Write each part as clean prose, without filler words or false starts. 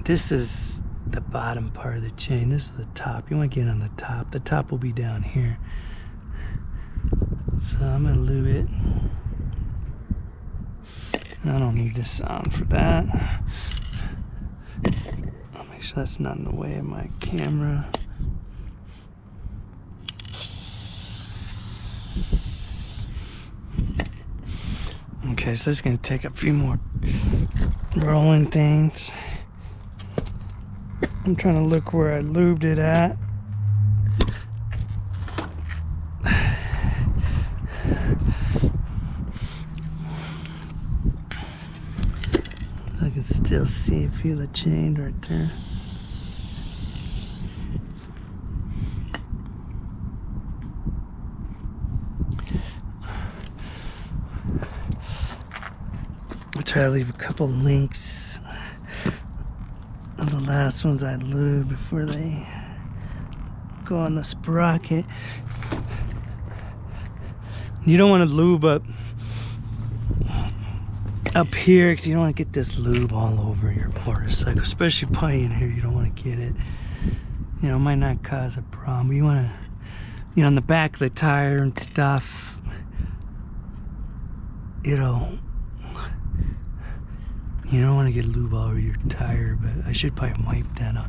this is the bottom part of the chain. This is the top. You want to get on the top. The top will be down here. So I'm going to lube it. I don't need this on for that. I'll make sure that's not in the way of my camera. Okay, so this is going to take a few more rolling things. I'm trying to look where I lubed it at. I can still see a few of the chains right there. I'll try to leave a couple links of the last ones I lubed before they go on the sprocket. You don't want to lube up here because you don't want to get this lube all over your motorcycle, especially probably in here. You don't want to get it. You know, it might not cause a problem. You want to, you know, on the back of the tire and stuff, you know, you don't want to get lube all over your tire, but I should probably wipe that up,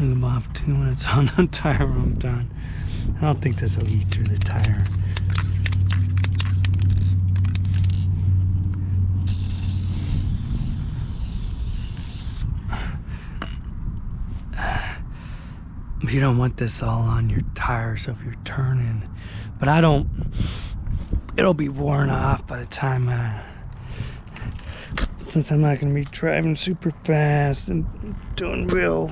lube off too when it's on the tire when I'm done. I don't think this will eat through the tire. You don't want this all on your tire, so if you're turning, but I don't, it'll be worn off by the time since I'm not going to be driving super fast and doing real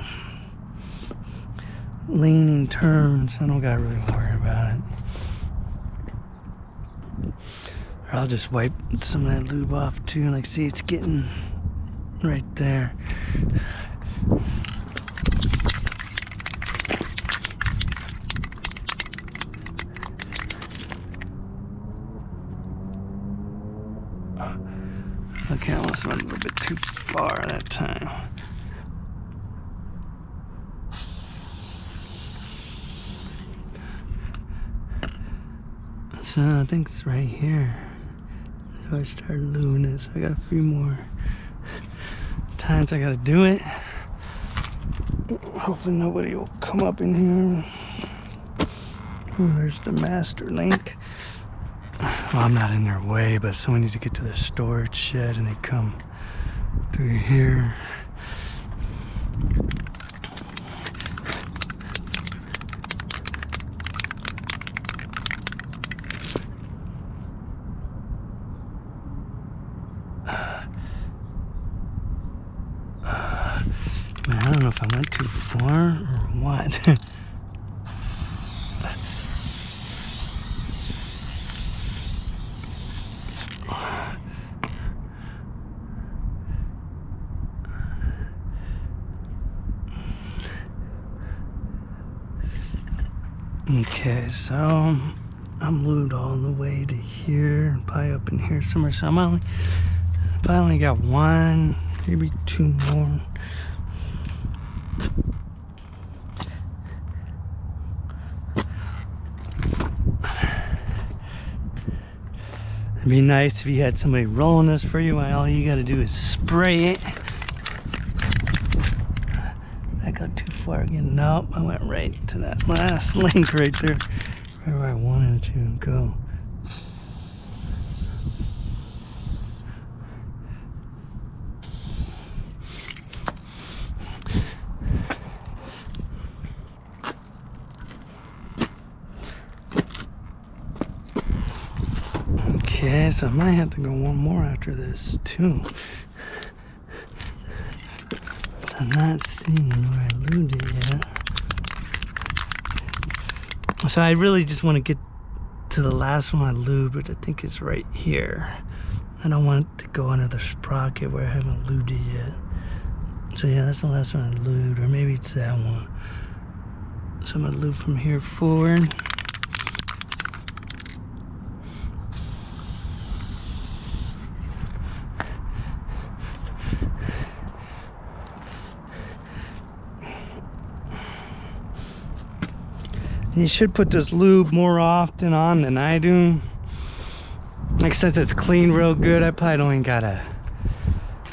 leaning turns. I don't got to really worry about it. Or I'll just wipe some of that lube off too. Like, see, it's getting right there. Okay, I almost went a little bit too far that time. So I think it's right here. So I started lubing it. So I got a few more times I gotta do it. Hopefully nobody will come up in here. Oh, there's the master link. Well, I'm not in their way, but someone needs to get to the storage shed and they come through here. Man, I don't know if I went too far or what. Okay, so I'm lubed all the way to here, probably up in here somewhere. So I only got one, maybe two more. It'd be nice if you had somebody rolling this for you. All you got to do is spray it. I got too far again. Nope, I went right to that last link right there, right where I wanted to go. Okay, so I might have to go one more after this too. I'm not seeing where I lubed it yet. So I really just want to get to the last one I lubed, which I think is right here. I don't want it to go under the sprocket where I haven't lubed it yet. So yeah, that's the last one I lubed, or maybe it's that one. So I'm gonna lube from here forward. You should put this lube more often on than I do. Like, since it's cleaned real good, I probably don't even gotta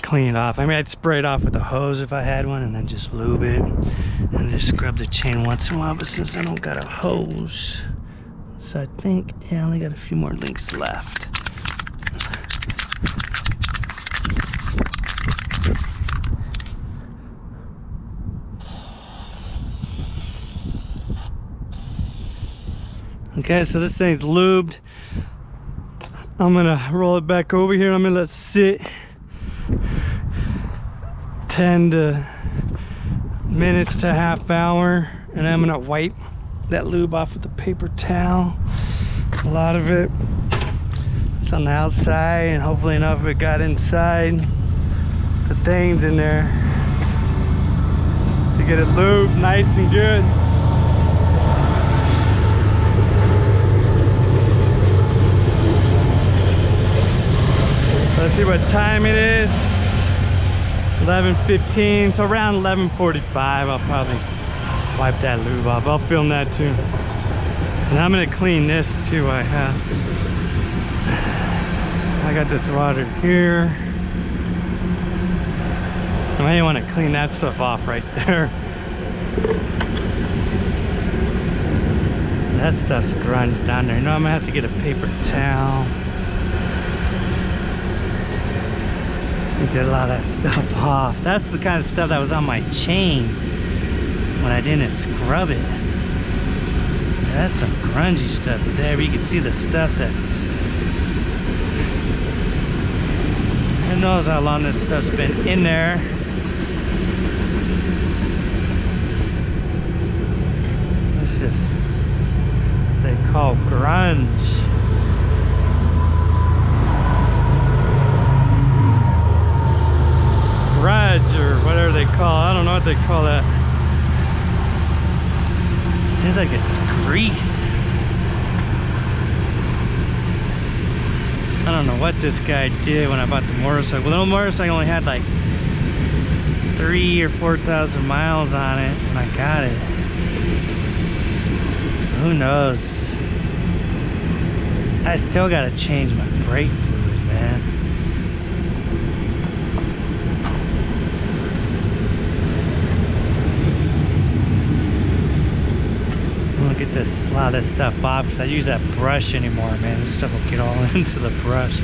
clean it off. I mean, I'd spray it off with a hose if I had one and then just lube it and just scrub the chain once in a while. But since I don't got a hose, so I think, yeah, I only got a few more links left. Okay, so this thing's lubed. I'm gonna roll it back over here. I'm gonna let it sit 10 minutes to half hour, and I'm gonna wipe that lube off with a paper towel. A lot of it, it's on the outside, and hopefully enough of it got inside the things in there to get it lubed nice and good. Let's see what time it is. 11:15, so around 11:45 I'll probably wipe that lube off. I'll film that too. And I'm gonna clean this too. I got this water here. I might want to clean that stuff off right there. That stuff's grunge down there. You know, I'm gonna have to get a paper towel. Get a lot of that stuff off. That's the kind of stuff that was on my chain when I didn't scrub it. That's some grungy stuff there. But you can see the stuff that's... Who knows how long this stuff's been in there. This is just what they call grunge. Grudge or whatever they call. I don't know what they call that. Seems like it's grease. I don't know what this guy did when I bought the motorcycle. The little motorcycle only had like 3,000 or 4,000 miles on it when I got it. Who knows? I still gotta change my brake fluid, man. Get this, a lot of this stuff off because I use that brush anymore, man. This stuff will get all into the brush.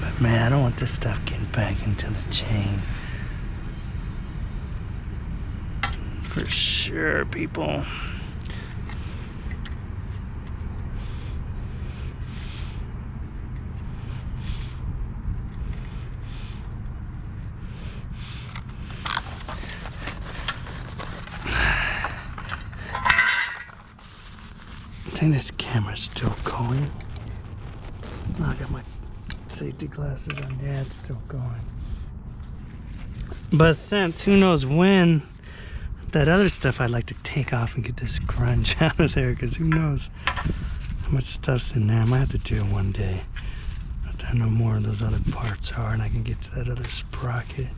But man, I don't want this stuff getting back into the chain. For sure, people. I think this camera's still going. Oh, I got my safety glasses on. Yeah, it's still going. But since who knows when, that other stuff I'd like to take off and get this grunge out of there, because who knows how much stuff's in there. I might have to do it one day. I know more of those other parts are, and I can get to that other sprocket.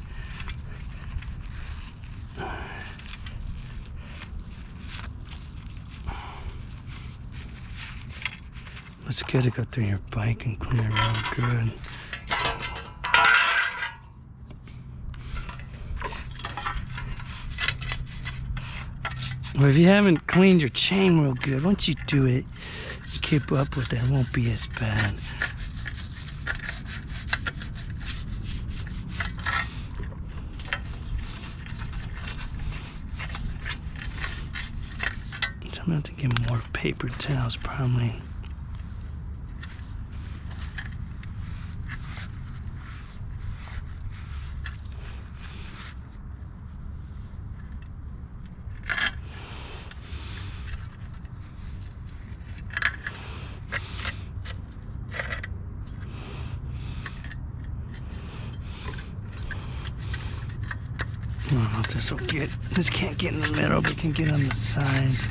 It's good to go through your bike and clean it real good. Well, if you haven't cleaned your chain real good, once you do it, you keep up with it, it won't be as bad. So I'm gonna have to get more paper towels probably. I don't know if this will get, this can't get in the middle, but it can get on the sides.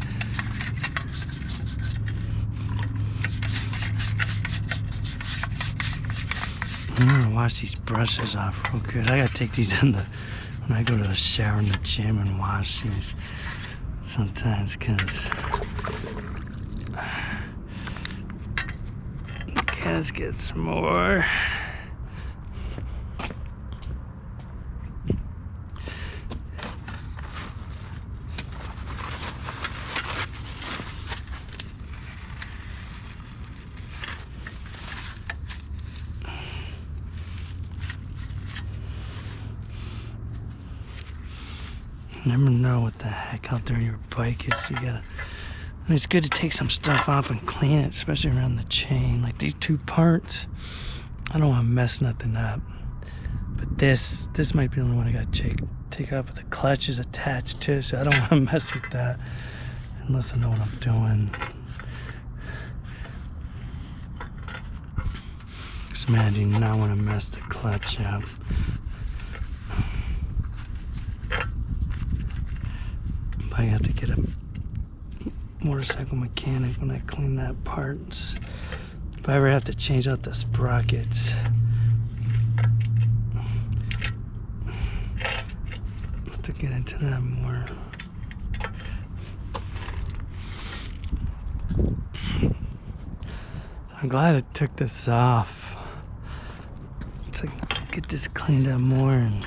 I'm gonna wash these brushes off real good. I gotta take these in when I go to the shower in the gym and wash these sometimes, because the cats get some more. Never know what the heck out there on your bike is. You gotta, I mean, it's good to take some stuff off and clean it, especially around the chain. Like these two parts, I don't want to mess nothing up. But this might be the only one I gotta take off with the clutches attached to, so I don't want to mess with that unless I know what I'm doing. Just imagine you not want to mess the clutch up. I have to get a motorcycle mechanic when I clean that part. If I ever have to change out the sprockets, I'll have to get into that more. I'm glad I took this off. It's like, get this cleaned up more and